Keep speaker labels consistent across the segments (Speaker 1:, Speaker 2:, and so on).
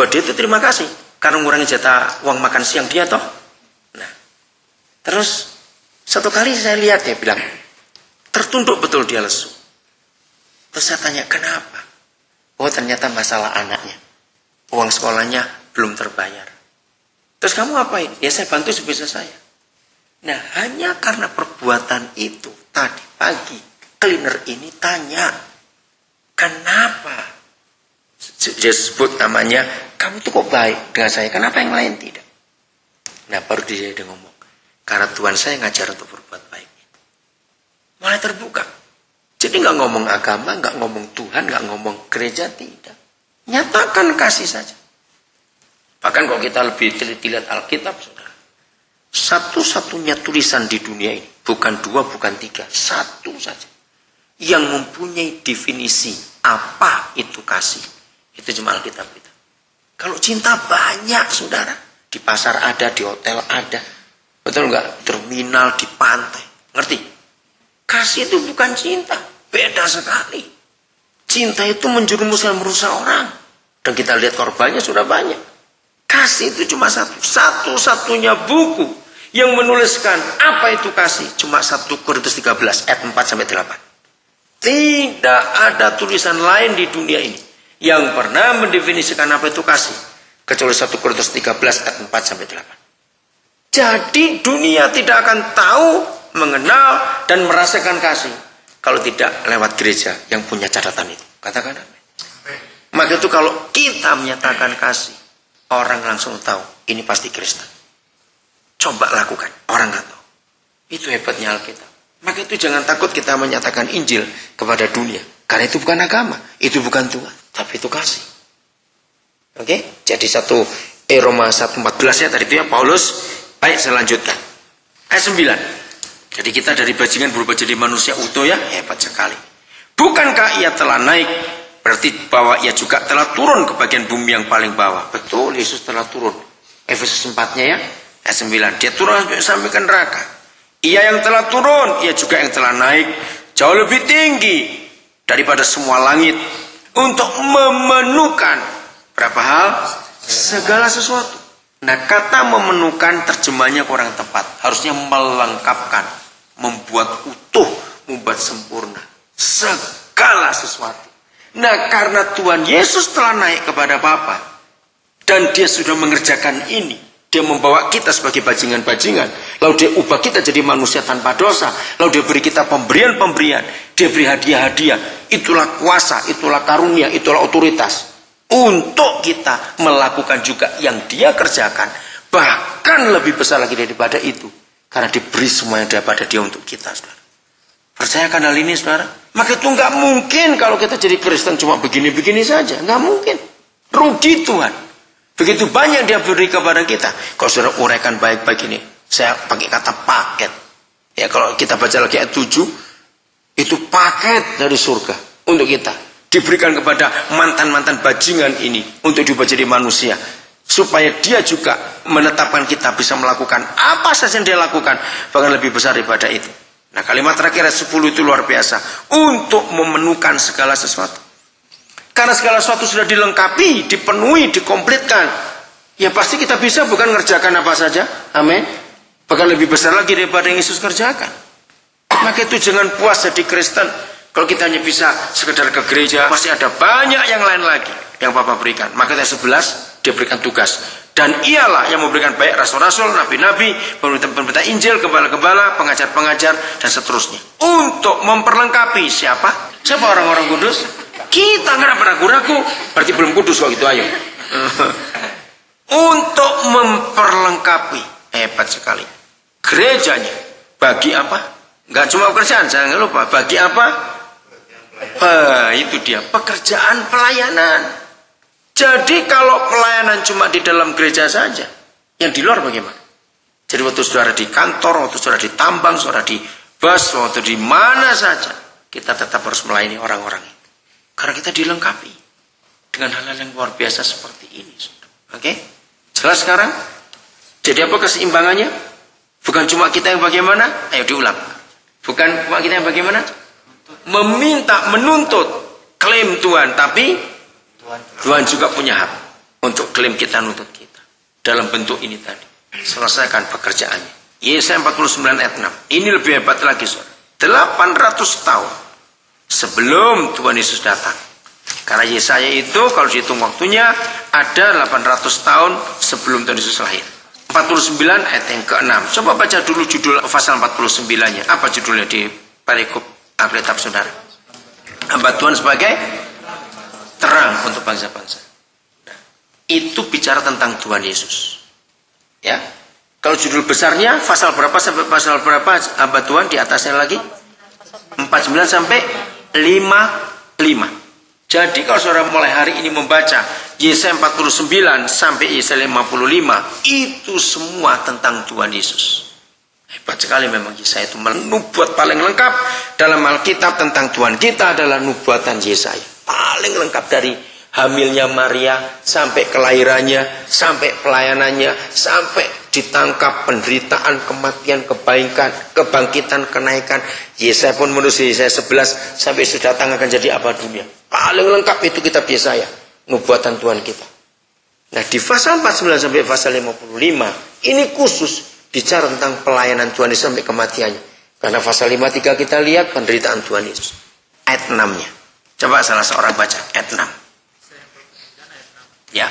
Speaker 1: Buat dia itu terima kasih. Karena mengurangi jatah uang makan siang dia toh. Nah, terus satu kali saya lihat dia bilang, tertunduk betul dia lesu. Terus saya tanya, kenapa? Oh ternyata masalah anaknya. Uang sekolahnya belum terbayar. Terus kamu apain? Ya saya bantu sebisa saya. Nah hanya karena perbuatan itu, tadi pagi cleaner ini tanya, kenapa? Dia sebut namanya, kamu tuh kok baik dengan saya, kenapa yang lain tidak? Nah baru dia ngomong, karena Tuhan saya ngajar untuk berbuat baik. Mulai terbuka. Jadi nggak ngomong agama, nggak ngomong Tuhan, nggak ngomong gereja, tidak. Nyatakan kasih saja. Bahkan kalau kita lebih teliti lihat Alkitab, saudara, satu-satunya tulisan di dunia ini, bukan 2, bukan 3, satu saja, yang mempunyai definisi apa itu kasih, itu cuma Alkitab kita. Kalau cinta banyak, saudara, di pasar ada, di hotel ada, betul nggak? Terminal, di pantai, ngerti? Kasih itu bukan cinta, beda sekali. Cinta itu menjerumuskan merusak orang. Dan kita lihat korbannya sudah banyak. Kasih itu cuma satu. Satu-satunya buku yang menuliskan apa itu kasih. Cuma 1 Korintus 13 ayat 4-8. Tidak ada tulisan lain di dunia ini yang pernah mendefinisikan apa itu kasih. Kecuali 1 Korintus 13 ayat 4-8. Jadi dunia tidak akan tahu, mengenal dan merasakan kasih kalau tidak lewat gereja yang punya catatan itu. Katakan amin. Maka itu kalau kita menyatakan kasih, orang langsung tahu ini pasti Kristen. Coba lakukan, orang nggak tahu. Itu hebatnya Alkitab. Maka itu jangan takut kita menyatakan Injil kepada dunia, karena itu bukan agama, itu bukan Tuhan, tapi itu kasih. Oke? Jadi Roma 1:14 ya tadi itu ya Paulus. Baik, saya lanjutkan. Ayat 9. Jadi kita dari bajingan berubah jadi manusia utuh ya, hebat sekali. Bukankah ia telah naik, berarti bahwa ia juga telah turun ke bagian bumi yang paling bawah. Betul, Yesus telah turun. Efesus 4-nya ya, ayat 9. Dia turun sampai ke neraka. Ia yang telah turun, ia juga yang telah naik jauh lebih tinggi daripada semua langit untuk memenuhkan berapa hal? Segala sesuatu. Nah kata memenuhkan terjemahnya kurang tepat. Harusnya melengkapkan, membuat utuh, membuat sempurna segala sesuatu. Nah karena Tuhan Yesus telah naik kepada Bapa dan dia sudah mengerjakan ini, dia membawa kita sebagai bajingan-bajingan, lalu dia ubah kita jadi manusia tanpa dosa, lalu dia beri kita pemberian-pemberian, dia beri hadiah-hadiah. Itulah kuasa, itulah karunia, itulah otoritas untuk kita melakukan juga yang dia kerjakan, bahkan lebih besar lagi daripada itu, karena diberi semua yang daripada dia untuk kita, saudara. Percayakan hal ini, saudara. Maka itu nggak mungkin kalau kita jadi Kristen cuma begini-begini saja, nggak mungkin. Rugi Tuhan. Begitu banyak dia beri kepada kita. Kalau saudara uraikan baik-baik ini, saya pakai kata paket. Ya kalau kita baca lagi ayat 7, itu paket dari surga untuk kita. Diberikan kepada mantan-mantan bajingan ini untuk diubah jadi manusia, supaya dia juga menetapkan kita bisa melakukan apa saja yang dia lakukan, bahkan lebih besar daripada itu. Nah kalimat terakhir ayat 10 itu luar biasa, untuk memenuhkan segala sesuatu. Karena segala sesuatu sudah dilengkapi, dipenuhi, dikomplitkan, ya pasti kita bisa bukan ngerjakan apa saja, amin, bahkan lebih besar lagi daripada yang Yesus kerjakan. Maka itu jangan puas jadi Kristen kalau kita hanya bisa sekedar ke gereja, masih ada banyak yang lain lagi yang Bapak berikan. Maka ayat 11 dia berikan tugas, dan ialah yang memberikan baik rasul-rasul, nabi-nabi, pemberita Injil, gembala-gembala, pengajar-pengajar dan seterusnya, untuk memperlengkapi siapa orang-orang kudus. Kita nggak pernah ragu-ragu, berarti belum kudus kok gitu, ayo. Untuk memperlengkapi, hebat sekali. Gerejanya bagi apa? Nggak cuma pekerjaan, jangan lupa bagi apa? Itu dia, pekerjaan pelayanan. Jadi kalau pelayanan cuma di dalam gereja saja, yang di luar bagaimana? Jadi waktu saudara di kantor, waktu saudara di tambang, saudara di bus, waktu di mana saja, kita tetap harus melayani orang-orang itu. Karena kita dilengkapi dengan hal-hal yang luar biasa seperti ini. Oke? Jelas sekarang? Jadi apa keseimbangannya? Bukan cuma kita yang bagaimana? Ayo diulang. Bukan cuma kita yang bagaimana? Meminta, menuntut, klaim Tuhan, tapi Tuhan juga punya hak. untuk klaim kita nuntut kita. Dalam bentuk ini tadi. Selesaikan pekerjaannya. Yesaya 49 ayat 6. Ini lebih hebat lagi, saudara. 800 tahun sebelum Tuhan Yesus datang. Karena Yesaya itu kalau dihitung waktunya ada 800 tahun sebelum Tuhan Yesus lahir. 49 ayat yang ke-6. Coba baca dulu judul pasal 49-nya. Apa judulnya di perikop Alkitab, saudara? Hamba Tuhan sebagai terang untuk bangsa-bangsa. Itu bicara tentang Tuhan Yesus. Ya. Kalau judul besarnya pasal berapa sampai pasal berapa hamba Tuhan, di atasnya lagi 49 sampai 55. Jadi kalau saudara mulai hari ini membaca Yesaya 49 sampai Yesaya 55, itu semua tentang Tuhan Yesus. Hebat sekali memang Yesaya itu, nubuat paling lengkap dalam Alkitab tentang Tuhan kita adalah nubuatan Yesaya. Paling lengkap dari hamilnya Maria sampai kelahirannya, sampai pelayanannya, sampai ditangkap, penderitaan, kematian, kebangkitan, kenaikan. Yesaya pun menulis Yesaya 11 sampai sudah datang akan jadi apa dunia. Paling lengkap itu kitab Yesaya, nubuatan Tuhan kita. Nah, di pasal 49 sampai pasal 55 ini khusus bicara tentang pelayanan Tuhan Yesus sampai kematiannya. Karena pasal 53 kita lihat penderitaan Tuhan Yesus. Ayat 6-nya. Coba salah seorang baca ayat 6. Ya.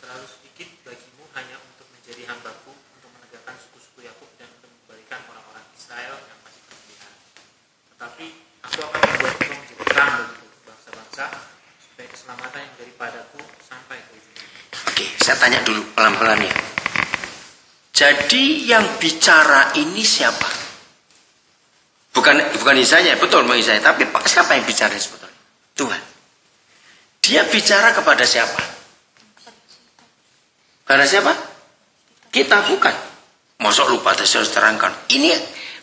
Speaker 2: Terlalu sedikit bagimu hanya untuk menjadi hambaku, untuk menegakkan suku-suku Yakub dan untuk membalikan orang-orang Israel yang masih terpelihara. Tetapi aku akan membuat engkau menjadi terang bagi bangsa-bangsa, supaya keselamatan yang daripadaku sampai ke ujung.
Speaker 1: Oke, saya tanya dulu pelan-pelan ya. Jadi yang bicara ini siapa? Bukan Yesaya, betul mau Yesaya, tapi siapa yang bicara sebetulnya? Tuhan. Dia bicara kepada siapa? Karena siapa? Kita bukan. Masuk lupa saya harus terangkan. Ini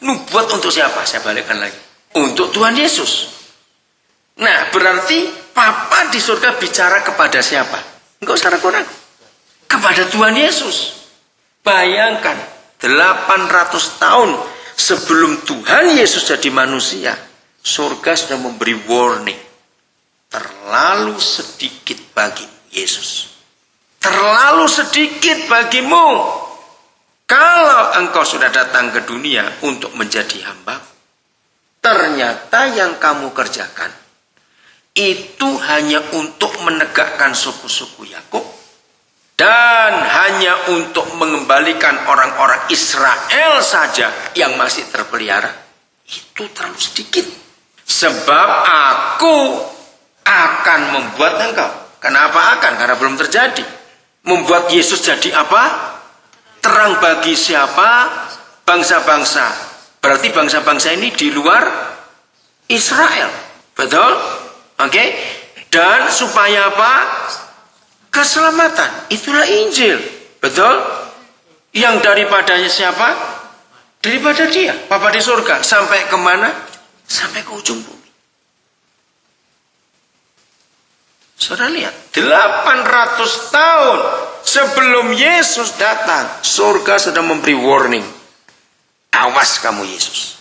Speaker 1: nubuat untuk siapa? Saya balikkan lagi. Untuk Tuhan Yesus. Nah, berarti Papa di surga bicara kepada siapa? Enggak usah ragu-ragu. Kepada Tuhan Yesus. Bayangkan 800 tahun sebelum Tuhan Yesus jadi manusia, surga sudah memberi warning. Terlalu sedikit bagi Yesus. Terlalu sedikit bagimu. Kalau engkau sudah datang ke dunia untuk menjadi hamba, ternyata yang kamu kerjakan itu hanya untuk menegakkan suku-suku Yakub dan hanya untuk mengembalikan orang-orang Israel saja yang masih terpelihara. Itu terlalu sedikit. Sebab aku akan membuat engkau. Kenapa akan? Karena belum terjadi. Membuat Yesus jadi apa? Terang bagi siapa? Bangsa-bangsa. Berarti bangsa-bangsa ini di luar Israel. Betul? Oke? Dan supaya apa? Keselamatan. Itulah Injil. Betul? Yang daripadanya siapa? Daripada dia. Bapa di surga. Sampai kemana? Sampai ke ujung bumi. Saudara lihat, 800 tahun sebelum Yesus datang, surga sudah memberi warning. Awas kamu Yesus.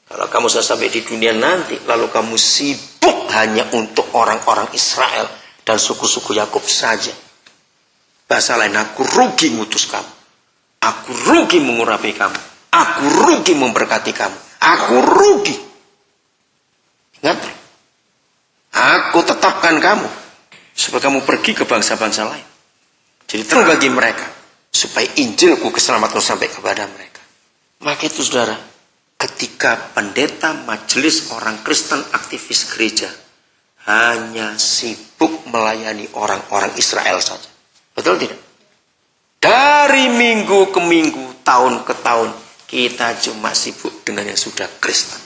Speaker 1: Kalau kamu sudah sampai di dunia nanti, lalu kamu sibuk hanya untuk orang-orang Israel dan suku-suku Yakub saja. Bahasa lain, aku rugi ngutus kamu. Aku rugi mengurapi kamu. Aku rugi memberkati kamu. Aku rugi. Ingat? Aku tetapkan kamu supaya kamu pergi ke bangsa-bangsa lain. Jadi terang bagi mereka supaya Injilku keselamatan sampai kepada mereka. Maka itu saudara, ketika pendeta majelis orang Kristen aktivis gereja hanya sibuk melayani orang-orang Israel saja. Betul tidak? Dari minggu ke minggu, tahun ke tahun, kita cuma sibuk dengan yang sudah Kristen.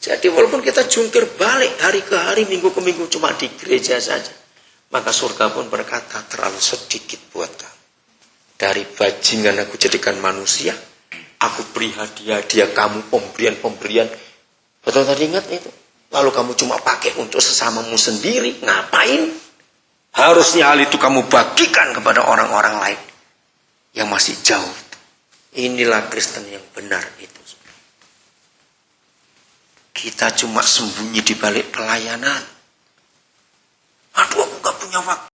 Speaker 1: Jadi walaupun kita jungkir balik hari ke hari, minggu ke minggu cuma di gereja saja, maka surga pun berkata terlalu sedikit buat kamu. Dari bajingan aku jadikan manusia, aku beri hadiah kamu, pemberian. Betul tadi ingat itu? Lalu kamu cuma pakai untuk sesamamu sendiri, ngapain? Harusnya hal itu kamu bagikan kepada orang-orang lain yang masih jauh. Inilah Kristen yang benar itu. Kita cuma sembunyi di balik pelayanan. Aduh, aku gak punya waktu.